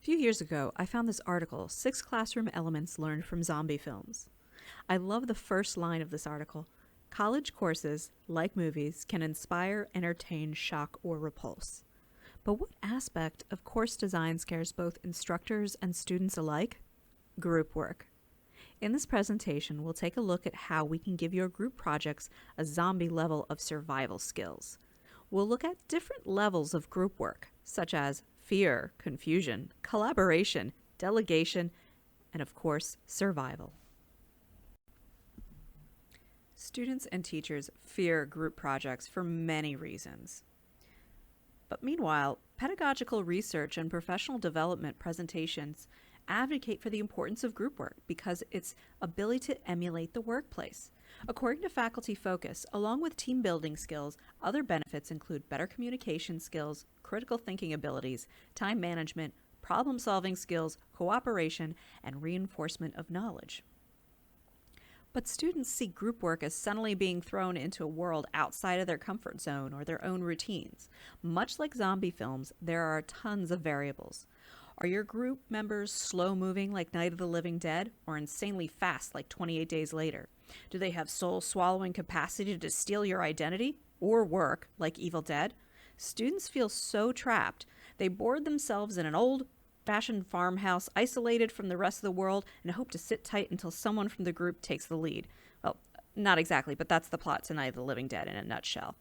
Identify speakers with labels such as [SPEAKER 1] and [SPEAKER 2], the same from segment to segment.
[SPEAKER 1] A few years ago, I found this article, 6 Classroom Elements Learned from Zombie Films. I love the first line of this article. College courses, like movies, can inspire, entertain, shock, or repulse. But what aspect of course design scares both instructors and students alike? Group work. In this presentation, we'll take a look at how we can give your group projects a zombie level of survival skills. We'll look at different levels of group work, such as fear, confusion, collaboration, delegation, and of course, survival. Students and teachers fear group projects for many reasons. But meanwhile, pedagogical research and professional development presentations advocate for the importance of group work because its ability to emulate the workplace. According to Faculty Focus, along with team building skills, other benefits include better communication skills, critical thinking abilities, time management, problem solving skills, cooperation, and reinforcement of knowledge. But students see group work as suddenly being thrown into a world outside of their comfort zone or their own routines. Much like zombie films, there are tons of variables. Are your group members slow-moving like Night of the Living Dead or insanely fast like 28 Days Later? Do they have soul-swallowing capacity to steal your identity or work like Evil Dead? Students feel so trapped, they board themselves in an old-fashioned farmhouse isolated from the rest of the world and hope to sit tight until someone from the group takes the lead. Well, not exactly, but that's the plot to Night of the Living Dead in a nutshell.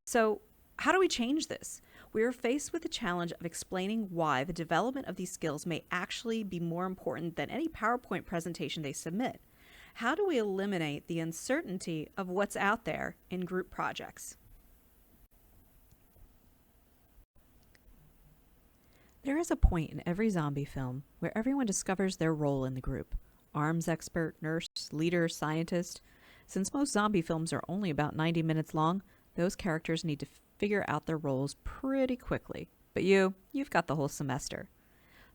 [SPEAKER 1] So, how do we change this? We are faced with the challenge of explaining why the development of these skills may actually be more important than any PowerPoint presentation they submit. How do we eliminate the uncertainty of what's out there in group projects? There is a point in every zombie film where everyone discovers their role in the group. Arms expert, nurse, leader, scientist. Since most zombie films are only about 90 minutes long, those characters need to figure out their roles pretty quickly. But you've got the whole semester.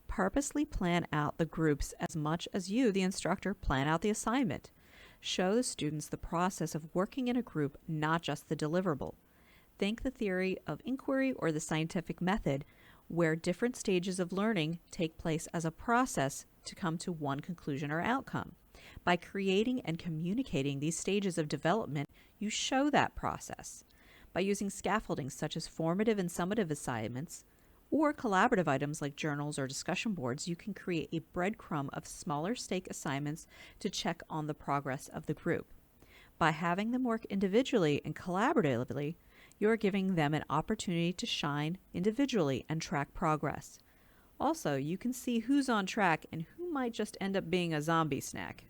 [SPEAKER 1] Purposely plan out the groups as much as you, the instructor, plan out the assignment. Show the students the process of working in a group, not just the deliverable. Think the theory of inquiry or the scientific method, where different stages of learning take place as a process to come to one conclusion or outcome. By creating and communicating these stages of development, you show that process. By using scaffolding such as formative and summative assignments, or collaborative items like journals or discussion boards, you can create a breadcrumb of smaller stake assignments to check on the progress of the group. By having them work individually and collaboratively, you are giving them an opportunity to shine individually and track progress. Also, you can see who's on track and who might just end up being a zombie snack.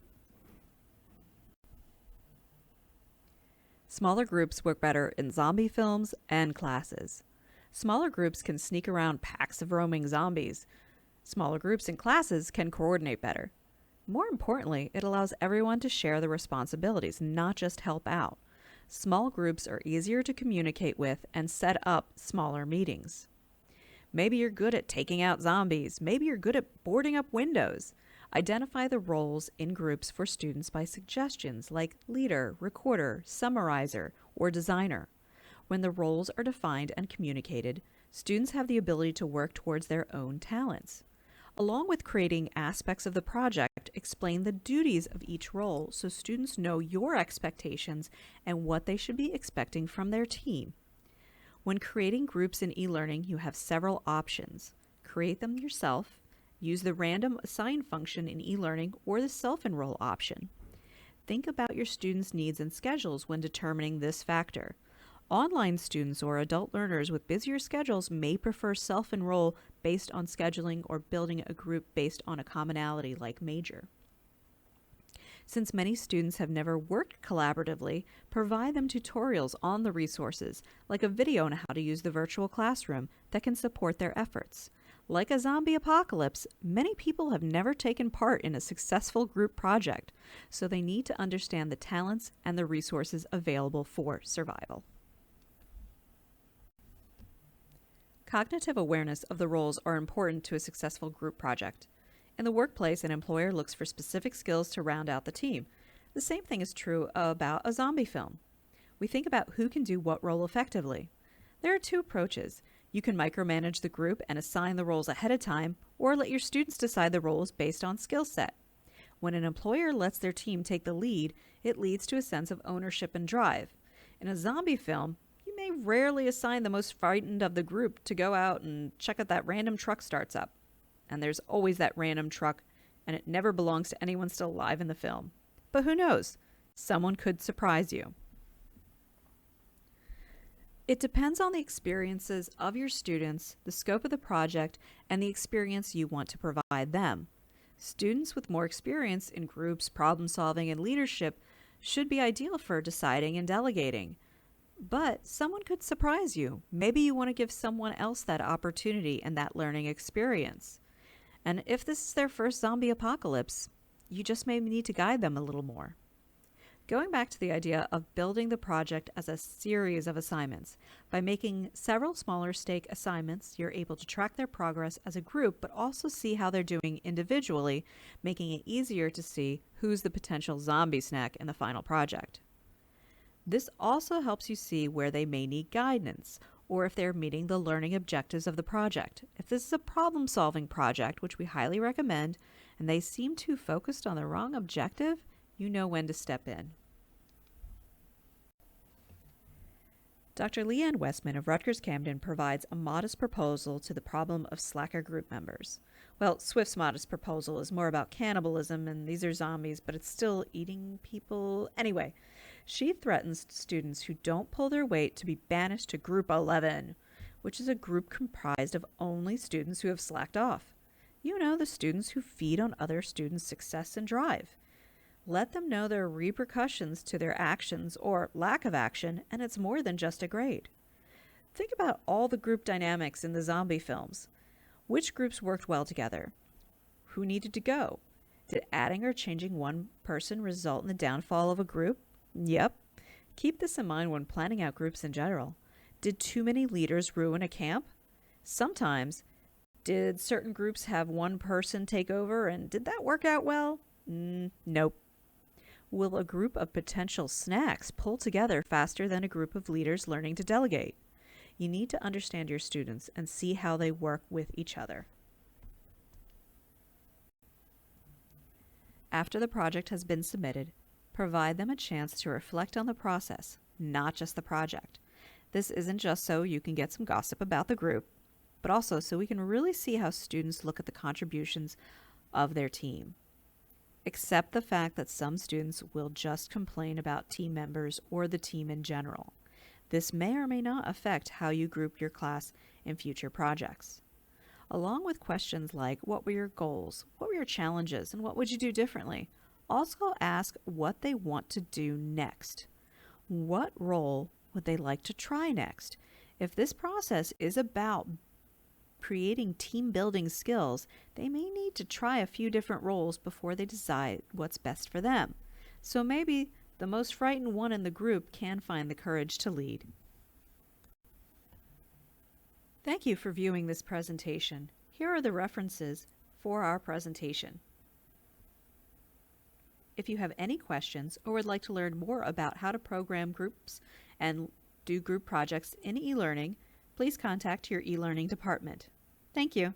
[SPEAKER 1] Smaller groups work better in zombie films and classes. Smaller groups can sneak around packs of roaming zombies. Smaller groups and classes can coordinate better. More importantly, it allows everyone to share the responsibilities, not just help out. Small groups are easier to communicate with and set up smaller meetings. Maybe you're good at taking out zombies. Maybe you're good at boarding up windows. Identify the roles in groups for students by suggestions like leader, recorder, summarizer, or designer. When the roles are defined and communicated, students have the ability to work towards their own talents. Along with creating aspects of the project, explain the duties of each role so students know your expectations and what they should be expecting from their team. When creating groups in e-learning, you have several options. Create them yourself, use the random assign function in e-learning, or the self-enroll option. Think about your students' needs and schedules when determining this factor. Online students or adult learners with busier schedules may prefer self-enroll based on scheduling or building a group based on a commonality like major. Since many students have never worked collaboratively, provide them tutorials on the resources, like a video on how to use the virtual classroom that can support their efforts. Like a zombie apocalypse, many people have never taken part in a successful group project, so they need to understand the talents and the resources available for survival. Cognitive awareness of the roles are important to a successful group project. In the workplace, an employer looks for specific skills to round out the team. The same thing is true about a zombie film. We think about who can do what role effectively. There are two approaches. You can micromanage the group and assign the roles ahead of time, or let your students decide the roles based on skill set. When an employer lets their team take the lead, it leads to a sense of ownership and drive. In a zombie film, you may rarely assign the most frightened of the group to go out and check out that random truck starts up. And there's always that random truck, and it never belongs to anyone still alive in the film. But who knows? Someone could surprise you. It depends on the experiences of your students, the scope of the project, and the experience you want to provide them. Students with more experience in groups, problem solving, and leadership should be ideal for deciding and delegating. But someone could surprise you. Maybe you want to give someone else that opportunity and that learning experience. And if this is their first zombie apocalypse, you just may need to guide them a little more. Going back to the idea of building the project as a series of assignments, by making several smaller stake assignments, you're able to track their progress as a group, but also see how they're doing individually, making it easier to see who's the potential zombie snack in the final project. This also helps you see where they may need guidance, or if they're meeting the learning objectives of the project. If this is a problem-solving project, which we highly recommend, and they seem too focused on the wrong objective, you know when to step in. Dr. Leanne Westman of Rutgers-Camden provides a modest proposal to the problem of slacker group members. Well, Swift's modest proposal is more about cannibalism, and these are zombies, but it's still eating people. Anyway, she threatens students who don't pull their weight to be banished to Group 11, which is a group comprised of only students who have slacked off. You know, the students who feed on other students' success and drive. Let them know there are repercussions to their actions or lack of action, and it's more than just a grade. Think about all the group dynamics in the zombie films. Which groups worked well together? Who needed to go? Did adding or changing one person result in the downfall of a group? Yep. Keep this in mind when planning out groups in general. Did too many leaders ruin a camp? Sometimes. Did certain groups have one person take over, and did that work out well? Nope. Will a group of potential snacks pull together faster than a group of leaders learning to delegate? You need to understand your students and see how they work with each other. After the project has been submitted, provide them a chance to reflect on the process, not just the project. This isn't just so you can get some gossip about the group, but also so we can really see how students look at the contributions of their team. Accept the fact that some students will just complain about team members or the team in general. This may or may not affect how you group your class in future projects. Along with questions like, what were your goals, what were your challenges, and what would you do differently? Also ask what they want to do next. What role would they like to try next? If this process is about creating team building skills, they may need to try a few different roles before they decide what's best for them. So maybe the most frightened one in the group can find the courage to lead. Thank you for viewing this presentation. Here are the references for our presentation. If you have any questions or would like to learn more about how to program groups and do group projects in e-learning, please contact your e-learning department. Thank you.